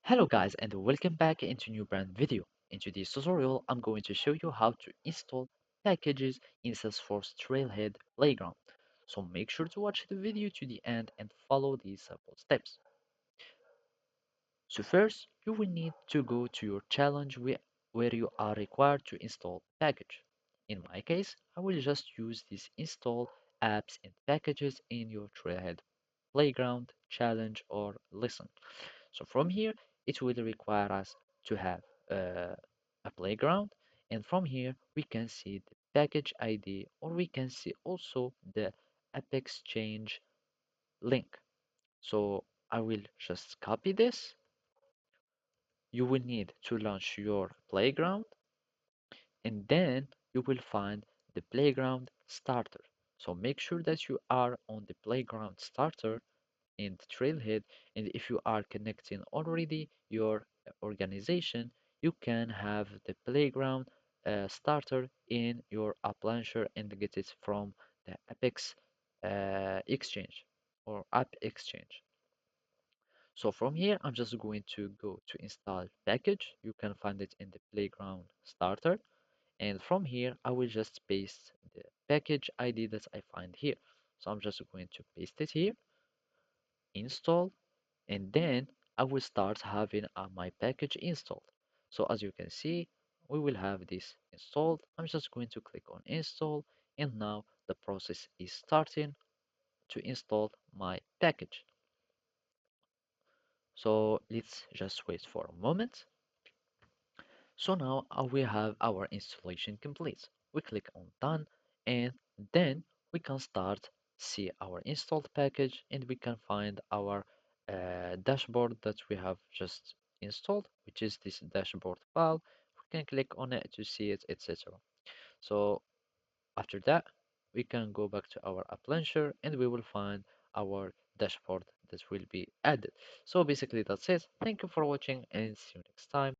Hello guys and welcome back into new brand video. In today's tutorial, I'm going to show you how to install packages in Salesforce Trailhead Playground. So make sure to watch the video to the end and follow these simple steps. So first, you will need to go to your challenge where you are required to install package. In my case, I will just use this install apps and packages in your Trailhead Playground, challenge or lesson. So from here, it will require us to have uh, a playground, and from here we can see the package ID, or we can see also the app exchange link. So I will just copy this. You will need to launch your playground, and then you will find the playground starter. So make sure that you are on the playground starter in the Trailhead, and if you are connecting already your organization, you can have the playground starter in your app launcher and get it from the Apex exchange or app exchange. So from here, I'm just going to go to install package. You can find it in the playground starter. And from here, I will just paste the package ID that I find here. So I'm just going to paste it here, install, and then I will start having my package installed. So as you can see, we will have this installed. I'm just going to click on install, and now the process is starting to install my package. So let's just wait for a moment. So now we have our installation complete. We click on done, and then we can start see our installed package, and we can find our dashboard that we have just installed, which is this dashboard file. We can click on it to see it, etc. So after that, we can go back to our app launcher and we will find our dashboard that will be added. So basically that's it. Thank you for watching and see you next time.